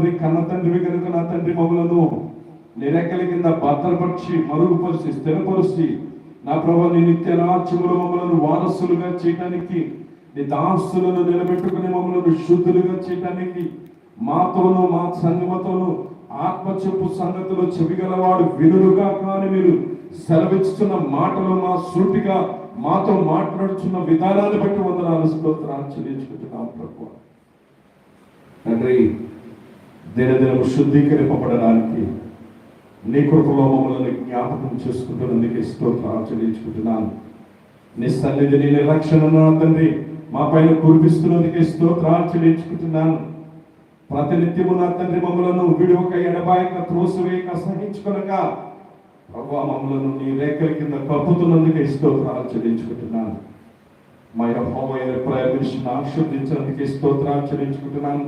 తండ్రి, కన్న తండ్రివి కనుక నా తండ్రి మమ్మలను నీ రెక్కల కింద భద్రపరిచి, మరుగుపరిచి, స్థిరపరిచి నా ప్రభు నీ నిత్య రాజ్యములో మమ్మలను వారసులుగా చేయడానికి, నీ దాసులను నిలబెట్టుకుని మమ్మలను శుద్ధులుగా చేయడానికి, మాతోనూ మా సంగమతోనూ ఆత్మ చెప్పు సంగతిలో చెవిగలవాడు వినులుగా కానీ మీరు సెలవిస్తున్న మాటలు మా సూటిగా మాతో మాట్లాడుచున్న విధానాన్ని బట్టి వందనాలు స్తోత్రాలు చెల్లించుకుంటున్నాం ప్రభు. తండ్రి, దినదినము శుద్ధీకరింపబడడానికి నీ కృపలో మమ్మల్ని జ్ఞాపకం చేసుకుంటున్నందుకే స్తోత్రాలు చెల్లించుకుంటున్నాను. నీ సన్నిధిని, నీ రక్షణను నా తండ్రి మా పైన కురిపిస్తున్నందుకే స్తోత్రాలు చెల్లించుకుంటున్నాను. ప్రతినిత్యము నా తండ్రి మమ్మలను విడువక, ఎడబాయక, త్రోసివేయక, సహించుకొనక ప్రభు మమ్మలను నీ రేఖల కింద కప్పుతున్నందుకే స్తోత్రాలు చెల్లించుకుంటున్నాను. మా యెహోవా ప్రయత్నించిన ఆశీర్వదించినందుకే స్తోత్రాలు చెల్లించుకుంటున్నాను.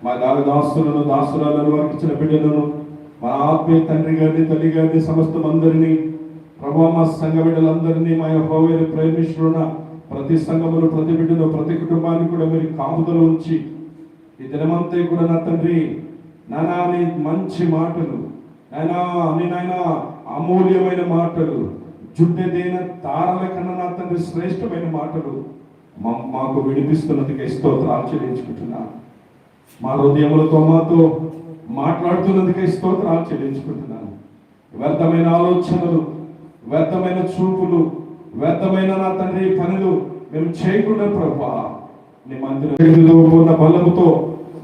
మా దాసులను, దాసురాలను, వారికి ఇచ్చిన బిడ్డలను, మా ఆత్మీయ తండ్రి గారిని, తల్లి గారిని, సమస్తం అందరినీ ప్రభు మా సంఘ బిడ్డలందరినీ మా యెహోవా ప్రయత్నించిన ప్రతి సంఘమును, ప్రతి బిడ్డను, ప్రతి కుటుంబాన్ని కూడా మీరు కాపుదల ఉంచి ఈ దినమంతా కూడా నా తండ్రి నానా నీ మంచి మాటలు, నాయనా అమూల్యమైన మాటలు, జుట్టెదైన తారల కన్నా నా తండ్రి శ్రేష్టమైన మాటలు మాకు వినిపిస్తున్నందుకే స్తోత్రాలు చెల్లించుకుంటున్నాను. మా హృదయములతో మాతో మాట్లాడుతున్నందుకే స్తోత్రాలు చెల్లించుకుంటున్నాను. వ్యర్థమైన ఆలోచనలు, వ్యర్థమైన చూపులు, వ్యర్థమైన నా తండ్రి పనులు మేము చేయకుండా ప్రభా నీ మందిరంలో ఉన్న బలముతో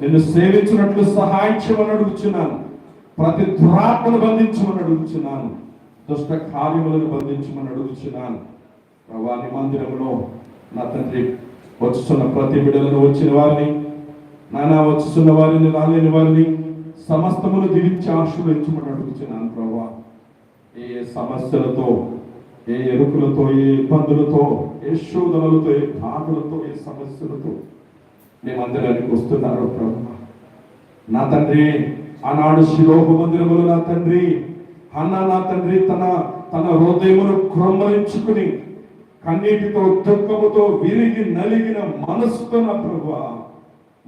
నిన్ను సేవించినట్లు సహాయం చేయమని అడుగుచున్నాను. ప్రతి దురాత్మను బంధించమని అడుగుచున్నాను. దుష్ట కార్యములను బంధించమని అడుగుచున్నాను ప్రభా. నీ మందిరంలో నా తండ్రి వచ్చుతున్న ప్రతి బిడ్డలను, వచ్చిన వారిని నానా వచ్చుతున్న వారిని, రాలేని వారిని సమస్తమును దివించి ఆశీర్వదించమని అడుగుచున్నాను ప్రభా. ఏ సమస్యలతో, ఏ ఎరుకులతో, ఏ ఇబ్బందులతో, ఏ శోధనలతో, ఏ బాధలతో, ఏ సమస్యలతో మీ మందిరానికి వస్తున్నారు ప్రభు. నా తండ్రి ఆనాడు శిలోహ మందిరములు నా తండ్రి అన్న నా తండ్రి తన హృదయమును క్రొమ్మరించుకుని కన్నీటితో, దుఃఖముతో, విరిగి నలిగిన మనసుతో నా ప్రభు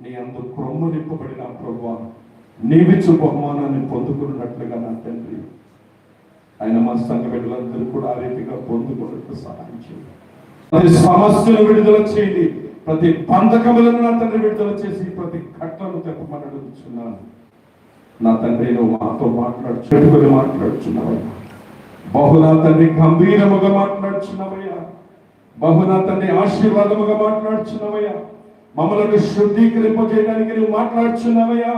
నీ అందు క్రొమ్మరింపబడిన ప్రభు నీవిచ్చు బహుమానాన్ని పొందుకున్నట్లుగా నా తండ్రి ఆయన మా సంఘ బిడ్డలందరూ కూడా ఆ రీతిగా పొందుకున్నట్టు సహాయం చేయండి. ప్రతి సమస్యను విడుదల చేయండి. ప్రతి బంధకములను నా తండ్రి విడుదల చేసి ప్రతి కట్టను తెప్పమని అడుగుతున్నాను. నా తండ్రి నువ్వు మాతో మాట్లాడుచున్నావయ్యా. బహునా తండ్రి గంభీరముగా మాట్లాడుచున్నావయ్యా. బహునా తండ్రి ఆశీర్వాదముగా మాట్లాడుచున్నావయ్యా. మమ్మల్ని శుద్ధీకరింపజేయడానికి నువ్వు మాట్లాడుచున్నావయ్యా.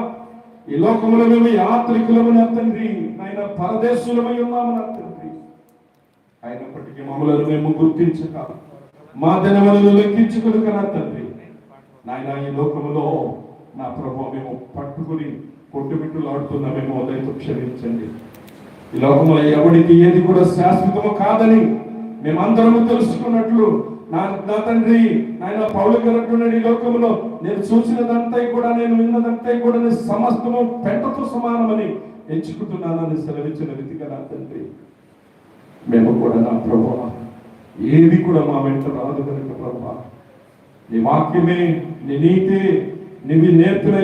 ఈ లోకములో మేము యాత్రికులము నా తండ్రి, ఆయన పరదేశులమై ఉన్నాము నా తండ్రి. అయినప్పటికీ మమ్మల్ని మేము గుర్తించక, మా దినములను లెక్కించుకుని నా తండ్రి నాయన ఈ లోకములో నా ప్రభు మేము పట్టుకుని కొట్టుమిట్టులాడుతున్నామేమో దయతో క్షమించండి. ఈ లోకములో ఎవరికి ఏది కూడా శాశ్వతము కాదని మేమందరము తెలుసుకున్నట్లు నా తండ్రి నాయన పౌలు గారు ఈ లోకంలో నేను చూసినదంతా కూడా, నేను విన్నదంతా కూడా నేను సమస్తము పెంటతో సమానమని ఎంచుకుంటున్నానని సెలవిచ్చిన రీతిగా నా తండ్రి మేము కూడా నా ప్రభువా ఏది కూడా మా వెంట రాదు కనుక ప్రభువా నీ వాక్యమే, నీ నీతి, నీవి నేర్పిన